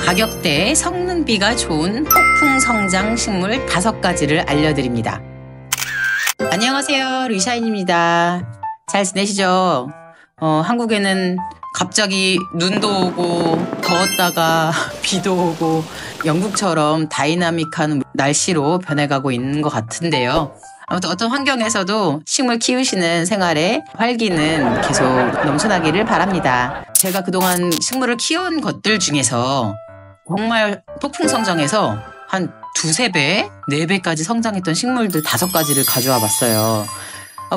가격대 성능비가 좋은 폭풍성장 식물 5가지를 알려드립니다. 안녕하세요, 루이샤인입니다. 잘 지내시죠? 한국에는 갑자기 눈도 오고 더웠다가 비도 오고 영국처럼 다이나믹한 날씨로 변해가고 있는 것 같은데요. 아무튼 어떤 환경에서도 식물 키우시는 생활에 활기는 계속 넘쳐나기를 바랍니다. 제가 그동안 식물을 키운 것들 중에서 정말 폭풍성장해서 한 2~3배, 4배까지 성장했던 식물들 5가지를 가져와 봤어요.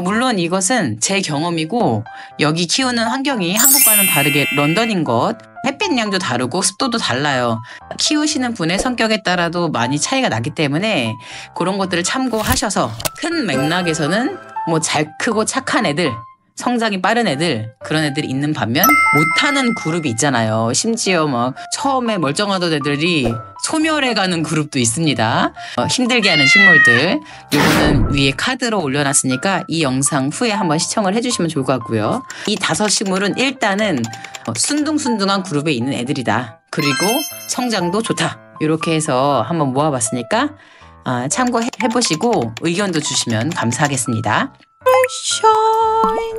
물론 이것은 제 경험이고 여기 키우는 환경이 한국과는 다르게 런던인 것, 햇빛량도 다르고 습도도 달라요. 키우시는 분의 성격에 따라도 많이 차이가 나기 때문에 그런 것들을 참고하셔서 큰 맥락에서는 뭐 잘 크고 착한 애들, 성장이 빠른 애들, 그런 애들이 있는 반면 못하는 그룹이 있잖아요. 심지어 막 처음에 멀쩡하던 애들이 소멸해가는 그룹도 있습니다. 힘들게 하는 식물들, 요거는 위에 카드로 올려놨으니까 이 영상 후에 한번 시청을 해주시면 좋을 것 같고요. 이 5식물은 일단은 순둥순둥한 그룹에 있는 애들이다. 그리고 성장도 좋다. 이렇게 해서 한번 모아봤으니까 참고해보시고 의견도 주시면 감사하겠습니다.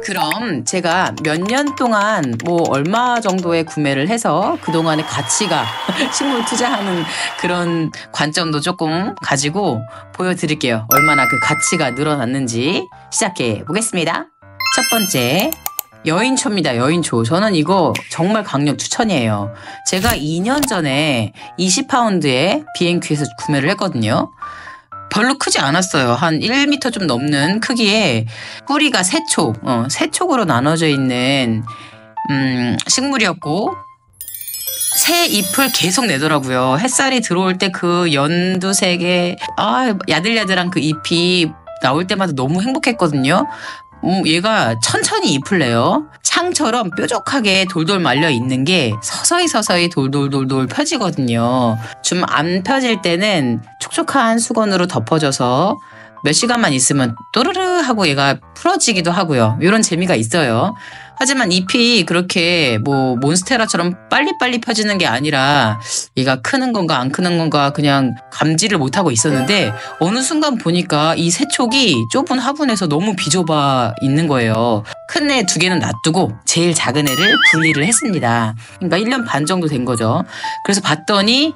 그럼 제가 몇 년 동안 뭐 얼마 정도의 구매를 해서 그동안의 가치가 식물 투자하는 그런 관점도 조금 가지고 보여드릴게요. 얼마나 그 가치가 늘어났는지 시작해 보겠습니다. 첫 번째, 여인초입니다. 여인초. 저는 이거 정말 강력 추천이에요. 제가 2년 전에 20파운드에 B&Q에서 구매를 했거든요. 별로 크지 않았어요. 한 1m 좀 넘는 크기에 뿌리가 3촉, 3촉으로 나눠져 있는 식물이었고 새 잎을 계속 내더라고요. 햇살이 들어올 때 그 연두색의 야들야들한 그 잎이 나올 때마다 너무 행복했거든요. 얘가 천천히 잎을 내요. 창처럼 뾰족하게 돌돌 말려 있는 게 서서히 돌돌 펴지거든요. 좀 안 펴질 때는 촉촉한 수건으로 덮어져서 몇 시간만 있으면 또르르 하고 얘가 풀어지기도 하고요. 이런 재미가 있어요. 하지만 잎이 그렇게 뭐 몬스테라처럼 빨리빨리 펴지는 게 아니라 얘가 크는 건가 안 크는 건가 그냥 감지를 못하고 있었는데 어느 순간 보니까 이 새 촉이 좁은 화분에서 너무 비좁아 있는 거예요. 큰 애 2개는 놔두고 제일 작은 애를 분리를 했습니다. 그러니까 1년 반 정도 된 거죠. 그래서 봤더니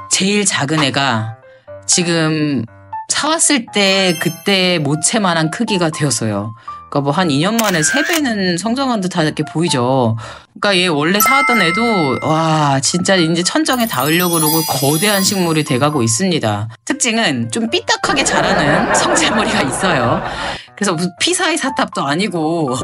제일 작은 애가 지금 사왔을 때 그때 모체만한 크기가 되었어요. 그러니까 뭐 한 2년 만에 3배는 성장한 듯하게 보이죠. 그러니까 얘 원래 사왔던 애도 와 진짜 이제 천정에 닿으려고 그러고 거대한 식물이 돼가고 있습니다. 특징은 좀 삐딱하게 자라는 성체머리가 있어요. 그래서 무슨 피사의 사탑도 아니고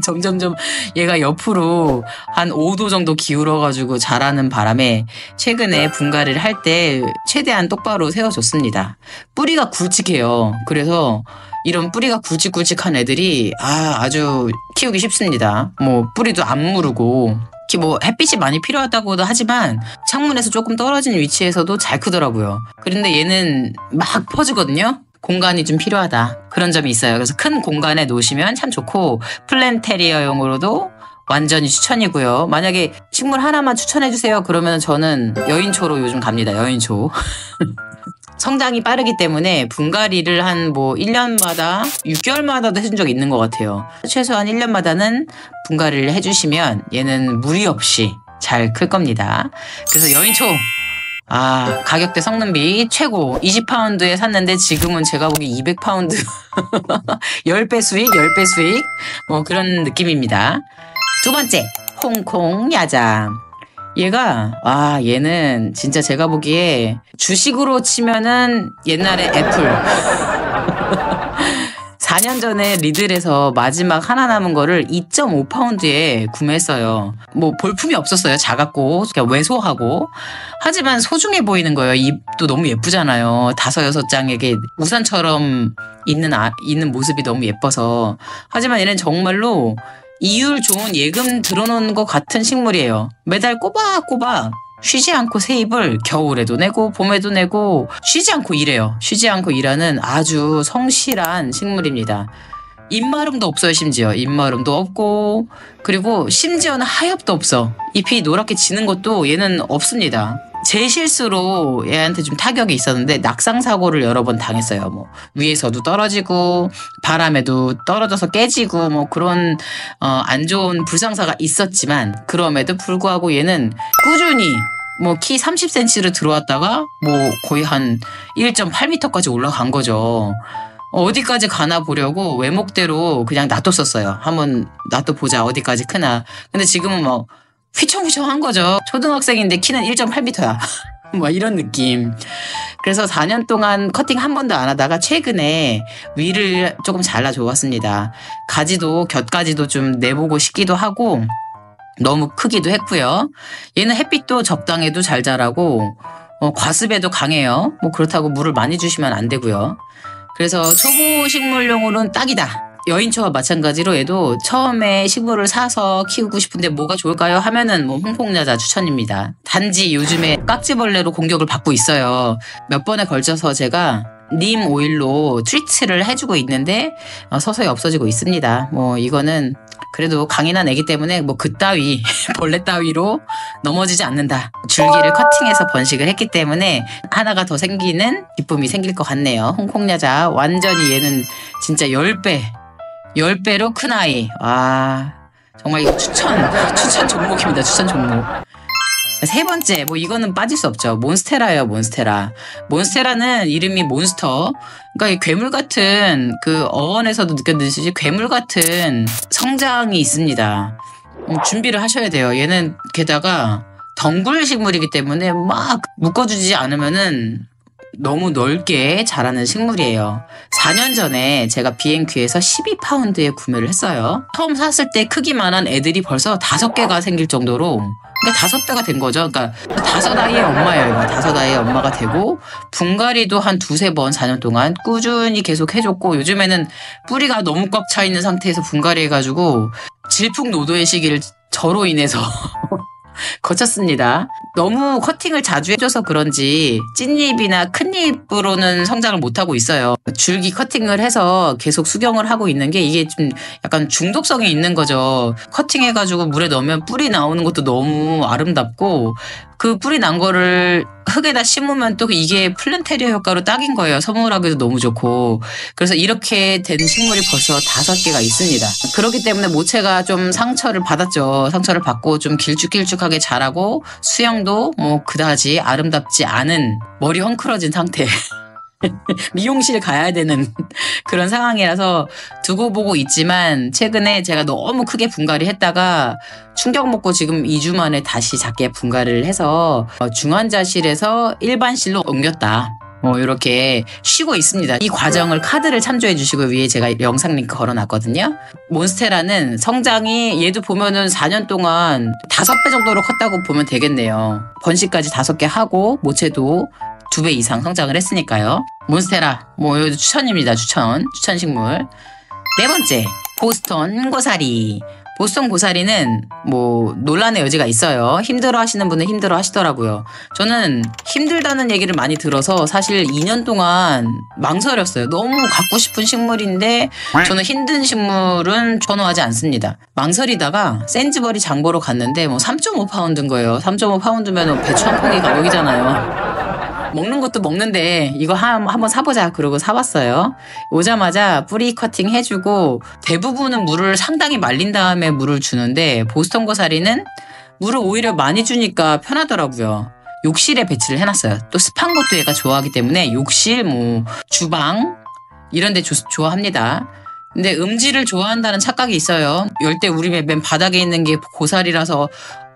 점점점 얘가 옆으로 한 5도 정도 기울어가지고 자라는 바람에 최근에 분갈이를 할 때 최대한 똑바로 세워줬습니다. 뿌리가 굵직해요. 그래서 이런 뿌리가 굵직굵직한 애들이 아주 키우기 쉽습니다. 뭐 뿌리도 안 무르고 뭐 햇빛이 많이 필요하다고도 하지만 창문에서 조금 떨어진 위치에서도 잘 크더라고요. 그런데 얘는 막 퍼지거든요. 공간이 좀 필요하다. 그런 점이 있어요. 그래서 큰 공간에 놓으시면 참 좋고 플랜테리어용으로도 완전히 추천이고요. 만약에 식물 하나만 추천해주세요. 그러면 저는 여인초로 요즘 갑니다. 여인초. 성장이 빠르기 때문에 분갈이를 한 뭐 1년마다 6개월마다도 해준 적이 있는 것 같아요. 최소한 1년마다는 분갈이를 해주시면 얘는 무리 없이 잘 클 겁니다. 그래서 여인초 가격대 성능비 최고. 20파운드에 샀는데 지금은 제가 보기 200파운드 10배 수익 뭐 그런 느낌입니다. 2번째, 홍콩 야잠. 얘는 진짜 제가 보기에 주식으로 치면은 옛날에 애플 4년 전에 리들에서 마지막 하나 남은 거를 2.5파운드에 구매했어요. 뭐 볼품이 없었어요. 작았고 그냥 왜소하고. 하지만 소중해 보이는 거예요. 잎도 너무 예쁘잖아요. 5~6장에게 우산처럼 있는 모습이 너무 예뻐서. 하지만 얘는 정말로 이율 좋은 예금 들어놓은 것 같은 식물이에요. 매달 꼬박꼬박 쉬지 않고 새 잎을 겨울에도 내고 봄에도 내고 쉬지 않고 일해요. 쉬지 않고 일하는 아주 성실한 식물입니다. 잎마름도 없어요. 심지어 잎마름도 없고, 그리고 심지어는 하엽도 없어. 잎이 노랗게 지는 것도 얘는 없습니다. 제 실수로 얘한테 좀 타격이 있었는데 낙상 사고를 여러 번 당했어요. 뭐 위에서도 떨어지고 바람에도 떨어져서 깨지고 뭐 그런 안 좋은 불상사가 있었지만 그럼에도 불구하고 얘는 꾸준히 뭐 키 30cm로 들어왔다가 뭐 거의 한 1.8m까지 올라간 거죠. 어디까지 가나 보려고 외목대로 그냥 놔뒀었어요. 한번 놔둬보자 어디까지 크나. 근데 지금은 뭐 휘청휘청한 거죠. 초등학생인데 키는 1.8m야. 뭐 이런 느낌. 그래서 4년 동안 커팅 한 번도 안 하다가 최근에 위를 조금 잘라줘봤습니다. 가지도 곁가지도 좀 내보고 싶기도 하고 너무 크기도 했고요. 얘는 햇빛도 적당해도 잘 자라고 과습에도 강해요. 뭐 그렇다고 물을 많이 주시면 안 되고요. 그래서 초보 식물용으로는 딱이다. 여인초와 마찬가지로 얘도 처음에 식물을 사서 키우고 싶은데 뭐가 좋을까요? 하면은 뭐 홍콩야자 추천입니다. 단지 요즘에 깍지벌레로 공격을 받고 있어요. 몇 번에 걸쳐서 제가 님 오일로 트리트를 해주고 있는데 서서히 없어지고 있습니다. 뭐 이거는 그래도 강인한 애기 때문에 뭐 그따위 벌레 따위로 넘어지지 않는다. 줄기를 커팅해서 번식을 했기 때문에 하나가 더 생기는 기쁨이 생길 것 같네요. 홍콩야자 완전히 얘는 진짜 10배로 큰 아이. 와 정말 이거 추천 종목입니다. 추천 종목. 세 번째, 뭐 이거는 빠질 수 없죠. 몬스테라예요, 몬스테라. 몬스테라는 이름이 몬스터. 그러니까 이 괴물 같은 그 어원에서도 느껴지듯이 괴물 같은 성장이 있습니다. 준비를 하셔야 돼요. 얘는 게다가 덩굴 식물이기 때문에 막 묶어주지 않으면은 너무 넓게 자라는 식물이에요. 4년 전에 제가 B&Q에서 12파운드에 구매를 했어요. 처음 샀을 때 크기만한 애들이 벌써 5개가 생길 정도로 그러니까 5배가 된 거죠. 그러니까 5아이의 엄마예요. 이거 5아이의 엄마가 되고 분갈이도 한 2-3번 4년 동안 꾸준히 계속 해줬고 요즘에는 뿌리가 너무 꽉 차 있는 상태에서 분갈이 해가지고 질풍노도의 시기를 저로 인해서 거쳤습니다. 너무 커팅을 자주 해줘서 그런지 찐잎이나 큰잎으로는 성장을 못하고 있어요. 줄기 커팅을 해서 계속 수경을 하고 있는 게 이게 좀 약간 중독성이 있는 거죠. 커팅해가지고 물에 넣으면 뿌리 나오는 것도 너무 아름답고 그 뿌리 난 거를 흙에다 심으면 또 이게 플랜테리어 효과로 딱인 거예요. 선물하기도 너무 좋고. 그래서 이렇게 된 식물이 벌써 5개가 있습니다. 그렇기 때문에 모체가 좀 상처를 받았죠. 상처를 받고 좀 길쭉길쭉하게 자라고 수영도 뭐 그다지 아름답지 않은 머리 헝클어진 상태. 미용실 가야 되는 그런 상황이라서 두고 보고 있지만 최근에 제가 너무 크게 분갈이 했다가 충격 먹고 지금 2주 만에 다시 작게 분갈이를 해서 중환자실에서 일반실로 옮겼다. 이렇게 쉬고 있습니다. 이 과정을 카드를 참조해 주시고 위에 제가 영상 링크 걸어놨거든요. 몬스테라는 성장이 얘도 보면은 4년 동안 5배 정도로 컸다고 보면 되겠네요. 번식까지 5개 하고 모체도 2배 이상 성장을 했으니까요. 몬스테라 여기도 추천입니다. 추천 식물. 네 번째 보스턴 고사리. 보스턴 고사리는 논란의 여지가 있어요. 힘들어 하시는 분은 힘들어 하시더라고요. 저는 힘들다는 얘기를 많이 들어서 사실 2년 동안 망설였어요. 너무 갖고 싶은 식물인데 저는 힘든 식물은 선호하지 않습니다. 망설이다가 센즈버리 장보러 갔는데 3.5파운드인 거예요. 3.5파운드면 배추 한 포기 가격이잖아요. 먹는 것도 먹는데 이거 한번 사보자 그러고 사봤어요. 오자마자 뿌리 커팅 해주고 대부분은 물을 상당히 말린 다음에 물을 주는데 보스턴 고사리는 물을 오히려 많이 주니까 편하더라고요. 욕실에 배치를 해놨어요. 또 습한 것도 얘가 좋아하기 때문에 욕실 주방 이런 데 좋아합니다. 근데 음지를 좋아한다는 착각이 있어요. 열대 우림의 맨 바닥에 있는 게 고사리라서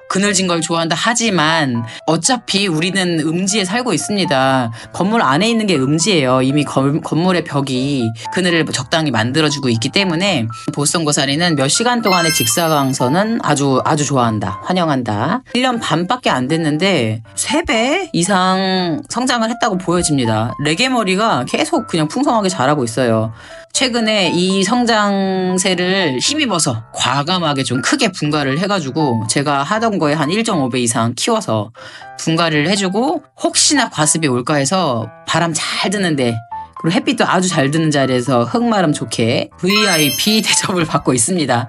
그늘진 걸 좋아한다 하지만 어차피 우리는 음지에 살고 있습니다. 건물 안에 있는 게 음지예요. 이미 건물의 벽이 그늘을 적당히 만들어주고 있기 때문에 보스턴 고사리는 몇 시간 동안의 직사광선은 아주 좋아한다. 환영한다. 1년 반밖에 안 됐는데 3배 이상 성장을 했다고 보여집니다. 레게머리가 계속 그냥 풍성하게 자라고 있어요. 최근에 이 성장세를 힘입어서 과감하게 좀 크게 분갈이를 해가지고 제가 하던 거에 한 1.5배 이상 키워서 분갈이를 해주고 혹시나 과습이 올까 해서 바람 잘 드는데 그리고 햇빛도 아주 잘 드는 자리에서 흙마름 좋게 VIP 대접을 받고 있습니다.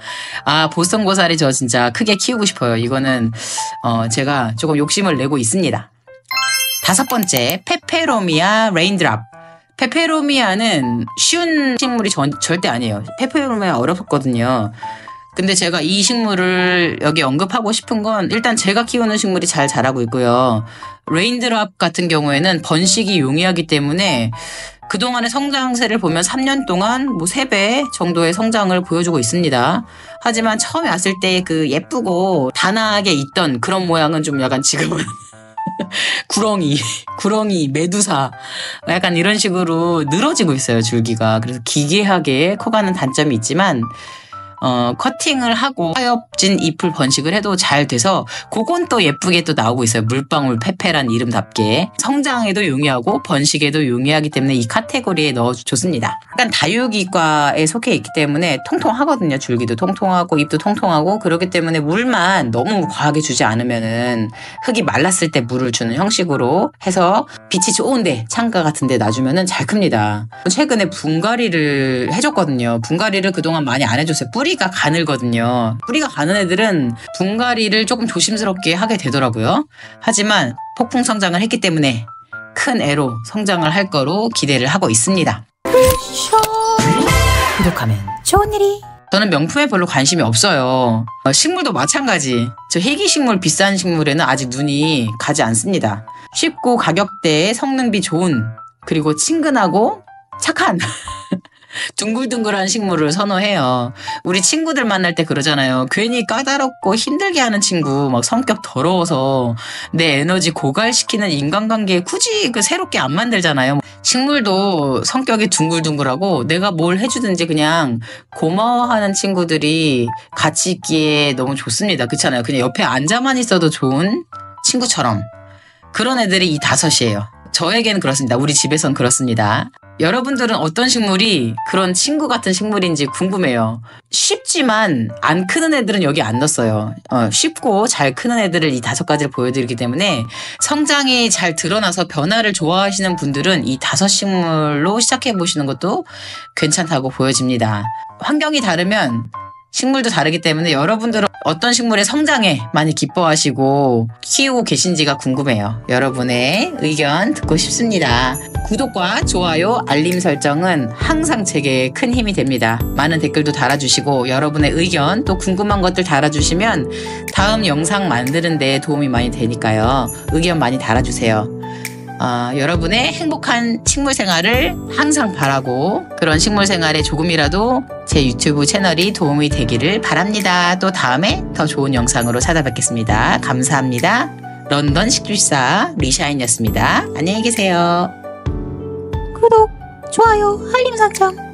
보스턴 고사리 저 진짜 크게 키우고 싶어요. 이거는 제가 조금 욕심을 내고 있습니다. 5번째, 페페로미아 레인드랍. 페페로미아는 쉬운 식물이 절대 아니에요. 페페로미아 어렵거든요. 근데 제가 이 식물을 여기 언급하고 싶은 건 일단 제가 키우는 식물이 잘 자라고 있고요. 레인드랍 같은 경우에는 번식이 용이하기 때문에 그동안의 성장세를 보면 3년 동안 뭐 3배 정도의 성장을 보여주고 있습니다. 하지만 처음에 왔을 때 그 예쁘고 단아하게 있던 그런 모양은 좀 약간 지금은 구렁이, 메두사 약간 이런 식으로 늘어지고 있어요, 줄기가. 그래서 기괴하게 커가는 단점이 있지만 커팅을 하고 하엽진 잎을 번식을 해도 잘 돼서 그건 또 예쁘게 또 나오고 있어요. 물방울 페페란 이름답게. 성장에도 용이하고 번식에도 용이하기 때문에 이 카테고리에 넣어줬습니다. 약간 다육이과에 속해 있기 때문에 통통하거든요. 줄기도 통통하고 잎도 통통하고 그렇기 때문에 물만 너무 과하게 주지 않으면은 흙이 말랐을 때 물을 주는 형식으로 해서 빛이 좋은데 창가 같은 데 놔주면은 잘 큽니다. 최근에 분갈이를 해줬거든요. 분갈이를 그동안 많이 안 해줬어요. 뿌리가 가늘거든요. 뿌리가 가는 애들은 분갈이를 조금 조심스럽게 하게 되더라고요. 하지만 폭풍 성장을 했기 때문에 큰 애로 성장을 할 거로 기대를 하고 있습니다. 구독하면 좋은 일이. 저는 명품에 별로 관심이 없어요. 식물도 마찬가지. 저 희귀식물 비싼 식물에는 아직 눈이 가지 않습니다. 쉽고 가격대에 성능비 좋은 그리고 친근하고 착한 둥글둥글한 식물을 선호해요. 우리 친구들 만날 때 그러잖아요. 괜히 까다롭고 힘들게 하는 친구, 막 성격 더러워서 내 에너지 고갈시키는 인간관계 굳이 새롭게 안 만들잖아요. 식물도 성격이 둥글둥글하고 내가 뭘 해주든지 그냥 고마워하는 친구들이 같이 있기에 너무 좋습니다. 그렇잖아요. 그냥 옆에 앉아만 있어도 좋은 친구처럼. 그런 애들이 이 5이에요. 저에게는 그렇습니다. 우리 집에선 그렇습니다. 여러분들은 어떤 식물이 그런 친구 같은 식물인지 궁금해요. 쉽지만 안 크는 애들은 여기 안 넣었어요. 쉽고 잘 크는 애들을 이 5가지를 보여드리기 때문에 성장이 잘 드러나서 변화를 좋아하시는 분들은 이 5식물로 시작해보시는 것도 괜찮다고 보여집니다. 환경이 다르면 식물도 다르기 때문에 여러분들은 어떤 식물의 성장에 많이 기뻐하시고 키우고 계신지가 궁금해요. 여러분의 의견 듣고 싶습니다. 구독과 좋아요, 알림 설정은 항상 제게 큰 힘이 됩니다. 많은 댓글도 달아주시고 여러분의 의견 또 궁금한 것들 달아주시면 다음 영상 만드는 데 도움이 많이 되니까요. 의견 많이 달아주세요. 여러분의 행복한 식물 생활을 항상 바라고 그런 식물 생활에 조금이라도 제 유튜브 채널이 도움이 되기를 바랍니다. 또 다음에 더 좋은 영상으로 찾아뵙겠습니다. 감사합니다. 런던 식주시사 리샤인이었습니다. 안녕히 계세요. 구독, 좋아요, 알림 설정